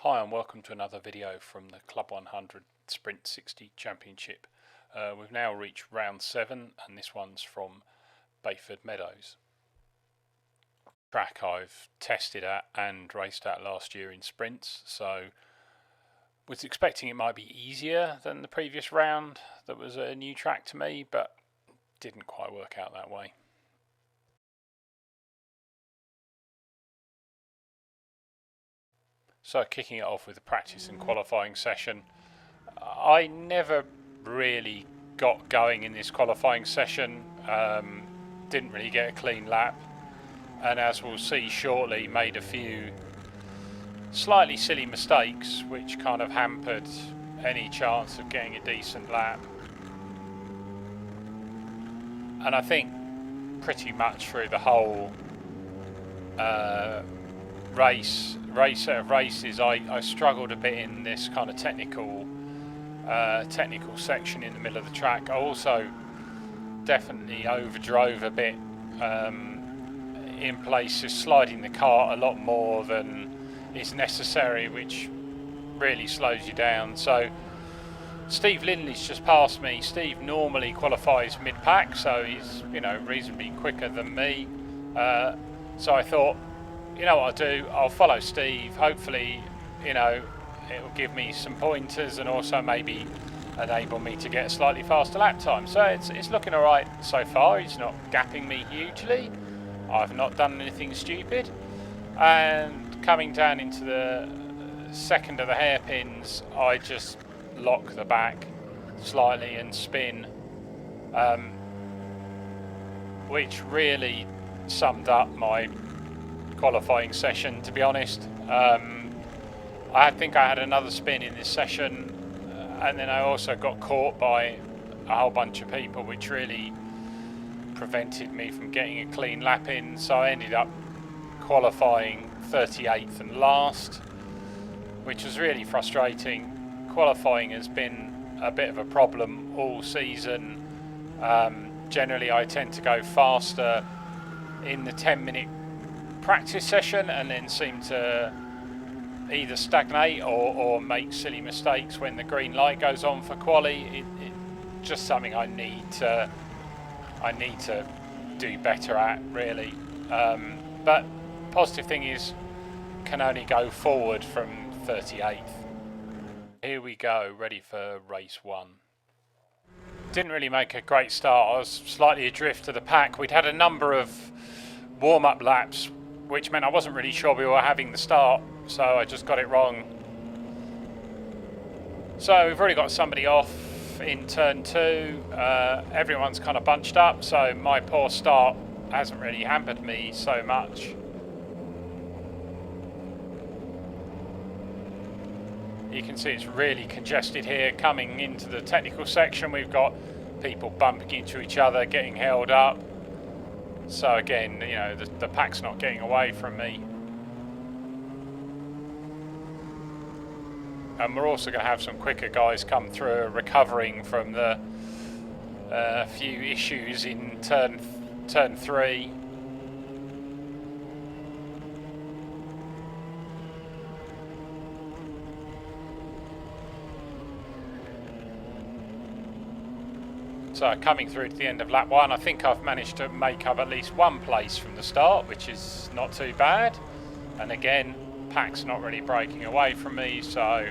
Hi and welcome to another video from the Club100 Sprint60 Championship. We've now reached round 7 and this one's from Bayford Meadows. Track I've tested at and raced at last year in sprints, so was expecting it might be easier than the previous round. That was a new track to me, but didn't quite work out that way. So kicking it off with a practice and qualifying session. I never really got going in this qualifying session, didn't really get a clean lap, and as we'll see shortly made a few slightly silly mistakes which kind of hampered any chance of getting a decent lap. And I think pretty much through the whole set of races, I struggled a bit in this kind of technical section in the middle of the track. I also definitely overdrove a bit in places, sliding the cart a lot more than is necessary, which really slows you down. So Steve Lindley's just passed me. Steve normally qualifies mid-pack, so he's reasonably quicker than me. So I thought, you know what I'll do, I'll follow Steve. Hopefully, it'll give me some pointers and also maybe enable me to get a slightly faster lap time. So it's looking all right so far. He's not gapping me hugely. I've not done anything stupid. And coming down into the second of the hairpins, I just lock the back slightly and spin, which really summed up my qualifying session, to be honest. I think I had another spin in this session, and then I also got caught by a whole bunch of people, which really prevented me from getting a clean lap in. So I ended up qualifying 38th and last, which was really frustrating. Qualifying has been a bit of a problem all season. Generally I tend to go faster in the 10-minute practice session and then seem to either stagnate or make silly mistakes when the green light goes on for quali. It's just something I need to do better at, really. But positive thing is, can only go forward from 38th. Here we go, ready for race 1. Didn't really make a great start. I was slightly adrift to the pack. We'd had a number of warm-up laps, which meant I wasn't really sure we were having the start, so I just got it wrong. So we've already got somebody off in turn 2. Everyone's kind of bunched up, so my poor start hasn't really hampered me so much. You can see it's really congested here. Coming into the technical section, we've got people bumping into each other, getting held up. So again, the pack's not getting away from me. And we're also going to have some quicker guys come through, recovering from the few issues in turn 3. So coming through to the end of lap 1, I think I've managed to make up at least one place from the start, which is not too bad. And again, pack's not really breaking away from me, so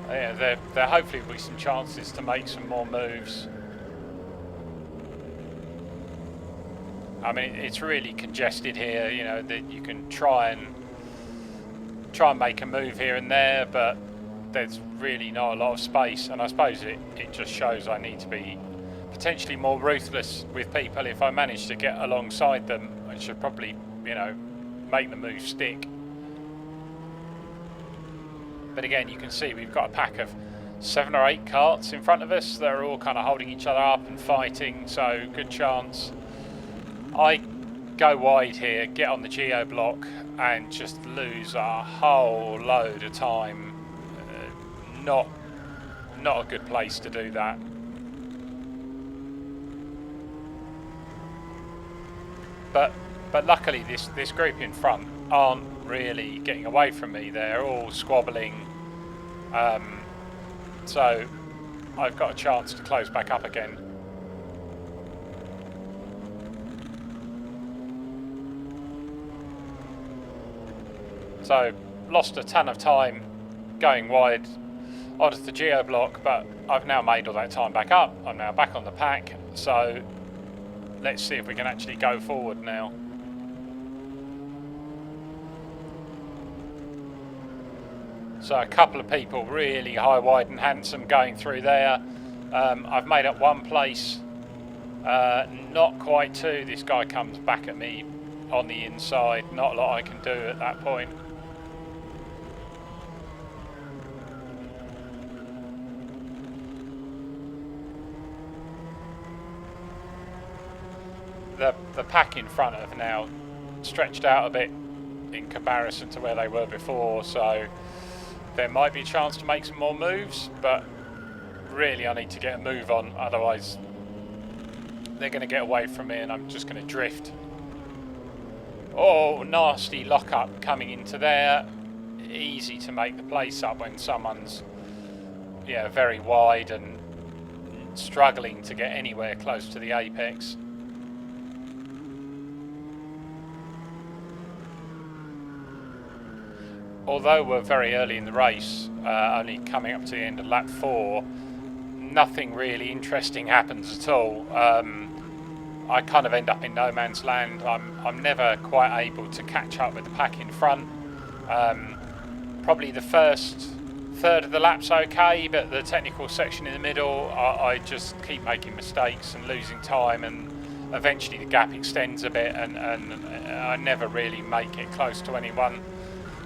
yeah, there hopefully will be some chances to make some more moves. I mean, it's really congested here, that you can try and make a move here and there, but there's really not a lot of space, and I suppose it just shows I need to be potentially more ruthless with people. If I manage to get alongside them, I should probably, make the move stick. But again, you can see we've got a pack of 7 or 8 carts in front of us. They're all kind of holding each other up and fighting, so good chance I go wide here, get on the geo block, and just lose a whole load of time. Not a good place to do that. But luckily this group in front aren't really getting away from me. They're all squabbling. So I've got a chance to close back up again. So lost a ton of time going wide onto the geo block, but I've now made all that time back up. I'm now back on the pack, so let's see if we can actually go forward now. So a couple of people really high, wide and handsome going through there. I've made up one place, not quite two. This guy comes back at me on the inside. Not a lot I can do at that point. The pack in front have now stretched out a bit in comparison to where they were before, so there might be a chance to make some more moves, but really I need to get a move on, otherwise they're going to get away from me and I'm just going to drift. Oh, nasty lock-up coming into there. Easy to make the place up when someone's very wide and struggling to get anywhere close to the apex. Although we're very early in the race, only coming up to the end of lap 4, nothing really interesting happens at all. I kind of end up in no man's land. I'm never quite able to catch up with the pack in front. Probably the first third of the lap's okay, but the technical section in the middle, I just keep making mistakes and losing time, and eventually the gap extends a bit, and I never really make it close to anyone.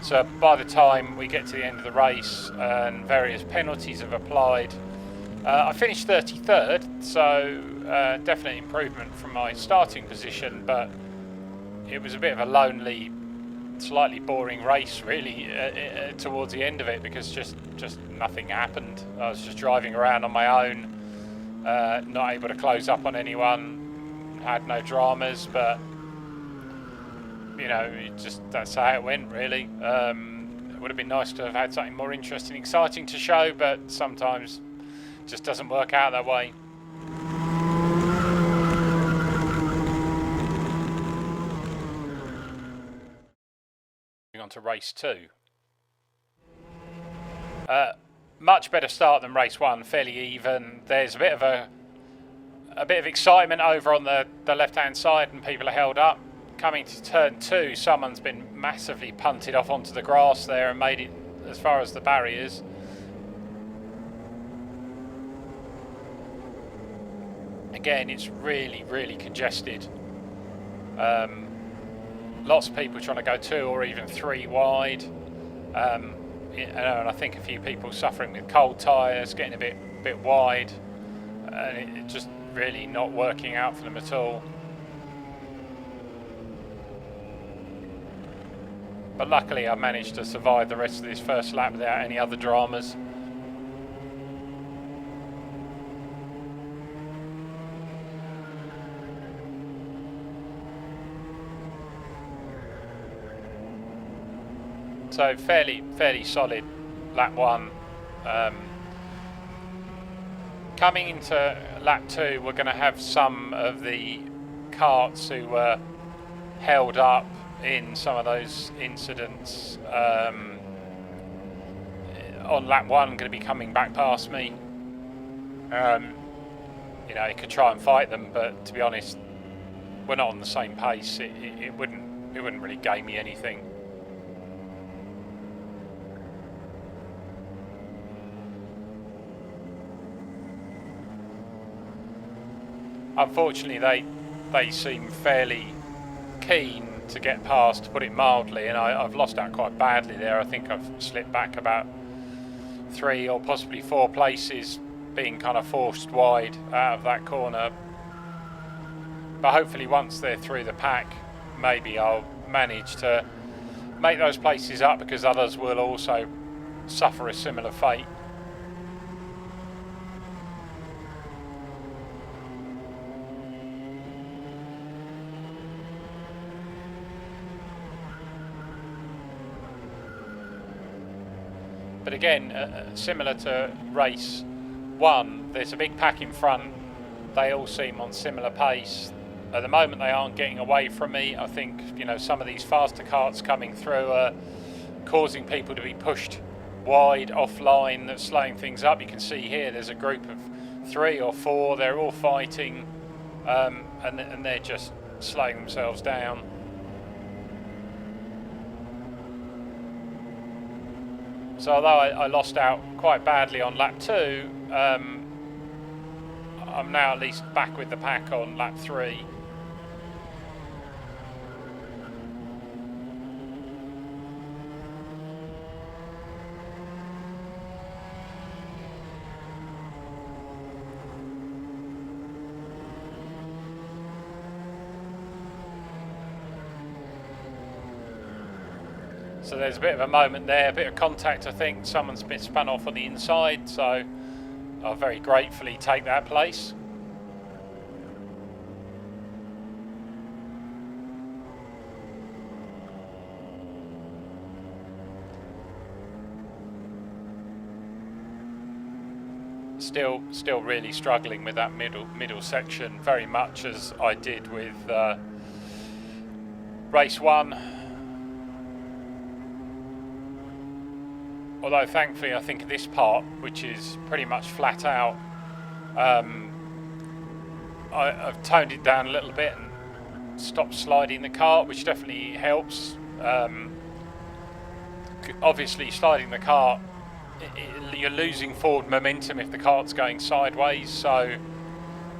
So by the time we get to the end of the race and various penalties have applied, I finished 33rd, so definite improvement from my starting position, but it was a bit of a lonely, slightly boring race really towards the end of it, because just nothing happened. I was just driving around on my own, not able to close up on anyone, had no dramas, but that's how it went really. It would have been nice to have had something more interesting, exciting to show, but sometimes it just doesn't work out that way. Moving on to race 2. Much better start than race 1, fairly even. There's a bit of excitement over on the left-hand side, and people are held up. Coming to turn 2, someone's been massively punted off onto the grass there and made it as far as the barriers. Again, it's really, really congested. Lots of people trying to go 2 or even 3 wide. And I think a few people suffering with cold tyres, getting a bit wide, and it just really not working out for them at all. But luckily I managed to survive the rest of this first lap without any other dramas. So fairly solid lap 1. Coming into lap 2, we're going to have some of the karts who were held up in some of those incidents on lap 1 going to be coming back past me. You could try and fight them, but to be honest, we're not on the same pace. It wouldn't really gain me anything. Unfortunately, they seem fairly keen to get past, to put it mildly, and I've lost out quite badly there. I think I've slipped back about 3 or possibly 4 places, being kind of forced wide out of that corner. But hopefully once they're through the pack, maybe I'll manage to make those places up, because others will also suffer a similar fate. But again, similar to race 1, there's a big pack in front. They all seem on similar pace. At the moment they aren't getting away from me. I think, you know, some of these faster karts coming through are causing people to be pushed wide offline. That's slowing things up. You can see here there's a group of 3 or 4. They're all fighting, and they're just slowing themselves down. So although I lost out quite badly on lap 2, I'm now at least back with the pack on lap 3. So there's a bit of a moment there, a bit of contact. I think someone's been spun off on the inside, so I'll very gratefully take that place. Still really struggling with that middle section, very much as I did with race 1. Although thankfully I think this part, which is pretty much flat out, I've toned it down a little bit and stopped sliding the kart, which definitely helps. Obviously sliding the kart, you're losing forward momentum if the kart's going sideways, so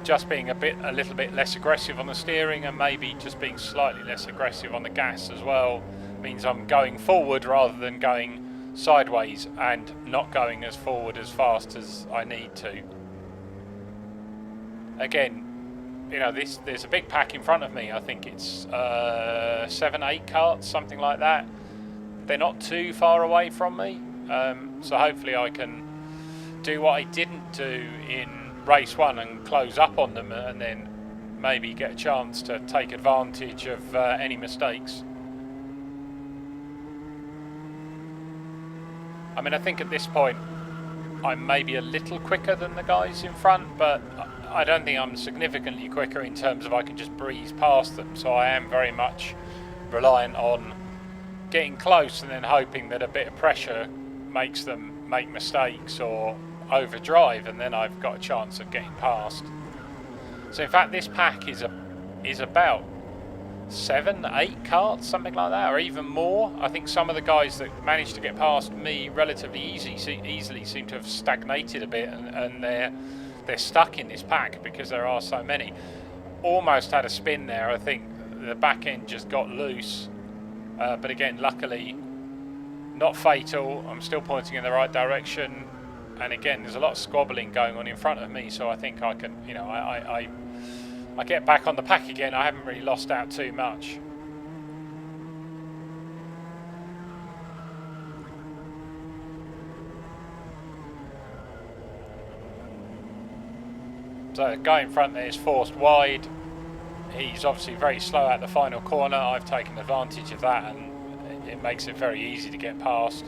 just being a little bit less aggressive on the steering and maybe just being slightly less aggressive on the gas as well means I'm going forward rather than going sideways and not going as forward as fast as I need to. Again, you know, there's a big pack in front of me. I think it's 7, 8 karts, something like that. They're not too far away from me, so hopefully I can do what I didn't do in race 1 and close up on them, and then maybe get a chance to take advantage of any mistakes. I mean, I think at this point I'm maybe a little quicker than the guys in front, but I don't think I'm significantly quicker in terms of I can just breeze past them. So I am very much reliant on getting close and then hoping that a bit of pressure makes them make mistakes or overdrive, and then I've got a chance of getting past. So in fact this pack is about 7, 8 karts, something like that, or even more. I think some of the guys that managed to get past me relatively easily seem to have stagnated a bit, and they're stuck in this pack because there are so many. Almost had a spin there. I think the back end just got loose, but again, luckily not fatal. I'm still pointing in the right direction, and again there's a lot of squabbling going on in front of me, so I think I can, you know, I get back on the pack again. I haven't really lost out too much. So the guy in front there is forced wide. He's obviously very slow at the final corner. I've taken advantage of that, and it makes it very easy to get past.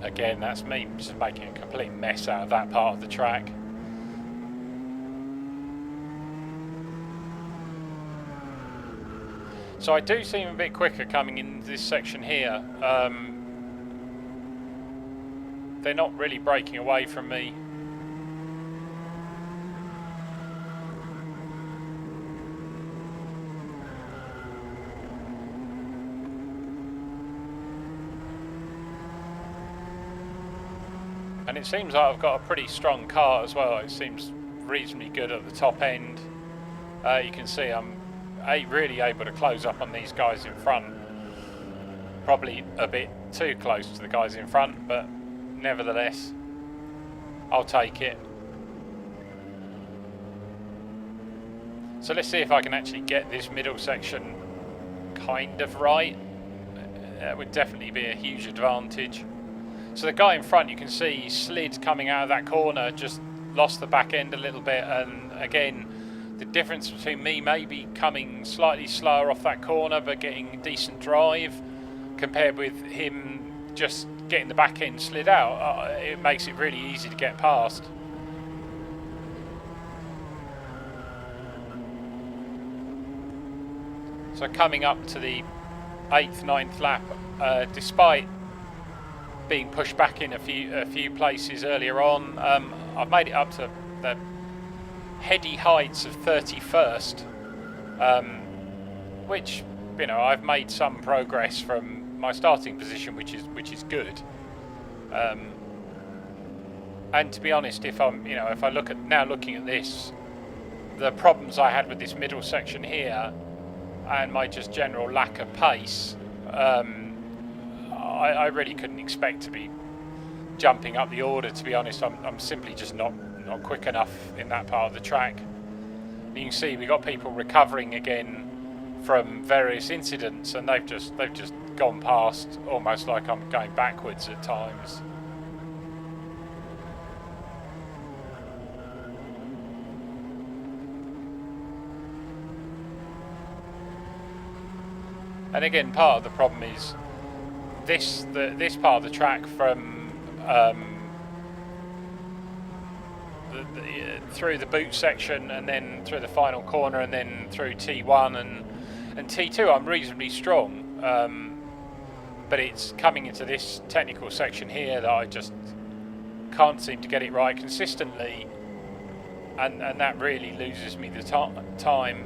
Again, that's me just making a complete mess out of that part of the track. So I do seem a bit quicker coming in this section here. They're not really breaking away from me. And it seems like I've got a pretty strong car as well. It seems reasonably good at the top end. You can see I'm really able to close up on these guys in front. Probably a bit too close to the guys in front, but nevertheless, I'll take it. So let's see if I can actually get this middle section kind of right, that would definitely be a huge advantage. So the guy in front, you can see he slid coming out of that corner, just lost the back end a little bit, and again the difference between me maybe coming slightly slower off that corner but getting decent drive compared with him just getting the back end slid out, it makes it really easy to get past. So coming up to the 8th, 9th lap, despite being pushed back in a few places earlier on, I've made it up to the heady heights of 31st, which, you know, I've made some progress from my starting position, which is good. And to be honest, if I look at now looking at this, the problems I had with this middle section here and my just general lack of pace, I really couldn't expect to be jumping up the order. To be honest, I'm simply just not quick enough in that part of the track. You can see we've got people recovering again from various incidents, and they've just gone past almost like I'm going backwards at times. And again, part of the problem is this part of the track from through the boot section and then through the final corner and then through T1 and T2 I'm reasonably strong, but it's coming into this technical section here that I just can't seem to get it right consistently, and that really loses me the time.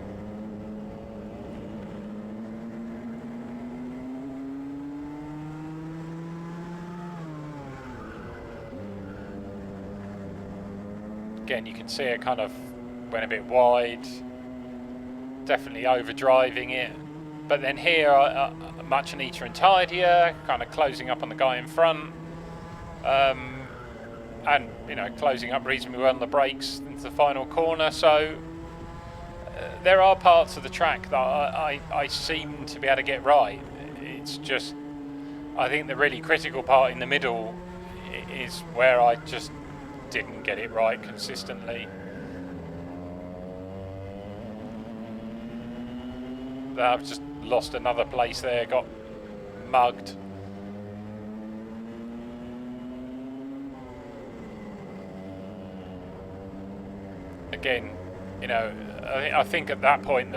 Again, you can see it kind of went a bit wide, definitely overdriving it. But then here, much neater and tidier, kind of closing up on the guy in front, and closing up reasonably well on the brakes into the final corner. So there are parts of the track that I seem to be able to get right. It's just, I think the really critical part in the middle is where I just didn't get it right consistently. I've just lost another place there, got mugged. Again, I think at that point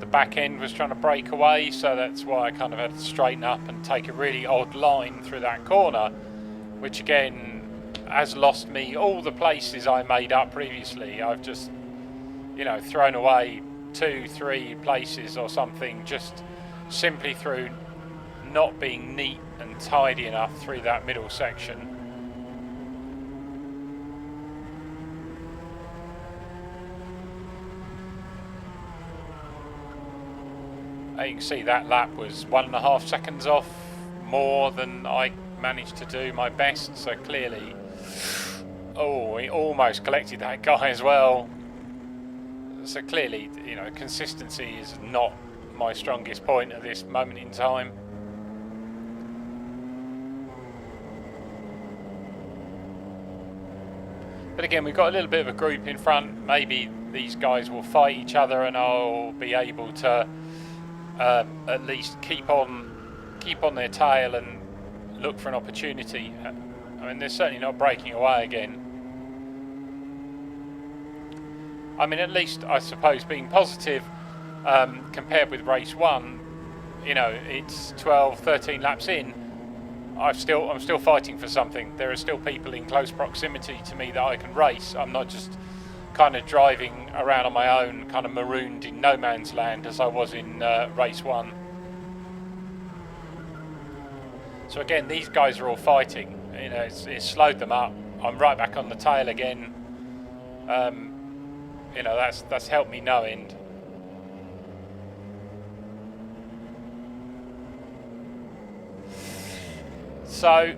the back end was trying to break away, so that's why I kind of had to straighten up and take a really odd line through that corner, which again has lost me all the places I made up previously. I've just, thrown away 2-3 places or something just simply through not being neat and tidy enough through that middle section. You can see that lap was 1.5 seconds off more than I managed to do my best, so clearly, he almost collected that guy as well. So clearly, consistency is not my strongest point at this moment in time. But again, we've got a little bit of a group in front. Maybe these guys will fight each other and I'll be able to at least keep on their tail and look for an opportunity. I mean, they're certainly not breaking away again. I mean, at least I suppose being positive, compared with race 1, it's 12-13 laps in. I'm still fighting for something. There are still people in close proximity to me that I can race. I'm not just kind of driving around on my own, kind of marooned in no man's land as I was in race 1. So again, these guys are all fighting. It's slowed them up. I'm right back on the tail again. That's helped me no end. So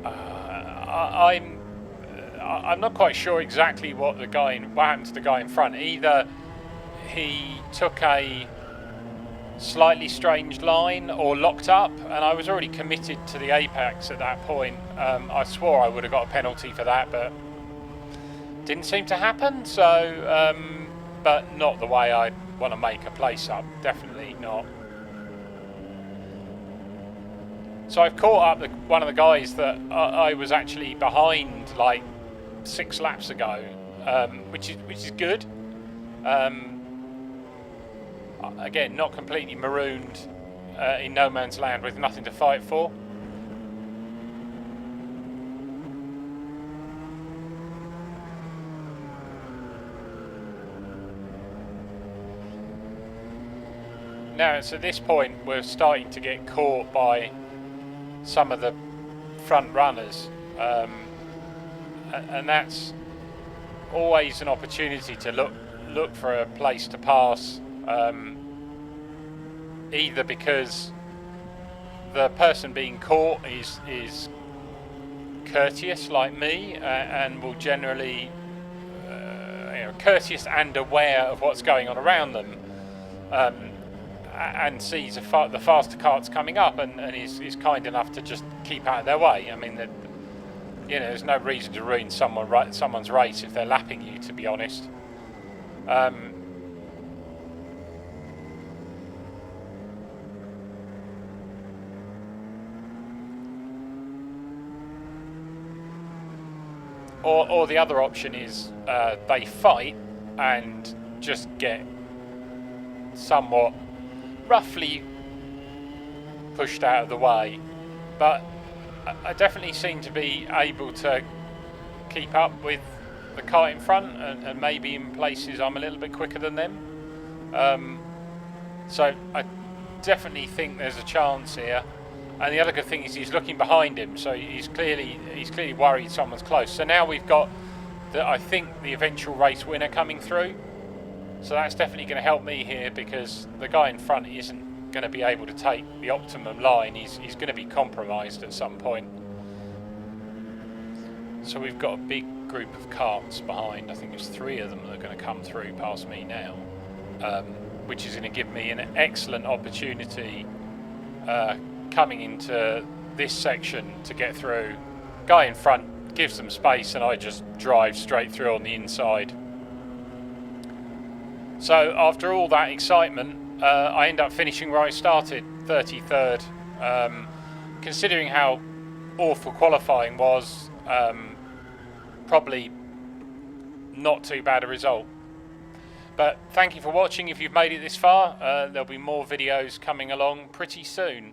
I'm not quite sure exactly what happened to the guy in front. Either he took a slightly strange line or locked up, and I was already committed to the apex at that point. I swore I would have got a penalty for that, but didn't seem to happen. So, but not the way I want to make a place up. Definitely not. So I've caught up one of the guys that I was actually behind like 6 laps ago, which is good. Again, not completely marooned in no man's land with nothing to fight for. Now it's at this point we're starting to get caught by some of the front runners, and that's always an opportunity to look for a place to pass, either because the person being caught is courteous like me, and will generally courteous and aware of what's going on around them, and sees the faster carts coming up, and is kind enough to just keep out of their way. I mean, there's no reason to ruin someone's race if they're lapping you, to be honest. Or the other option is they fight and just get somewhat roughly pushed out of the way, but I definitely seem to be able to keep up with the car in front, and maybe in places I'm a little bit quicker than them. So I definitely think there's a chance here. And the other good thing is he's looking behind him, so he's clearly worried someone's close. So now we've got I think the eventual race winner coming through. So that's definitely going to help me here, because the guy in front isn't going to be able to take the optimum line. He's going to be compromised at some point. So we've got a big group of carts behind. I think there's 3 of them that are going to come through past me now, which is going to give me an excellent opportunity coming into this section to get through. Guy in front gives them space, and I just drive straight through on the inside. So after all that excitement, I end up finishing where I started, 33rd. Considering how awful qualifying was, probably not too bad a result. But thank you for watching if you've made it this far. There'll be more videos coming along pretty soon.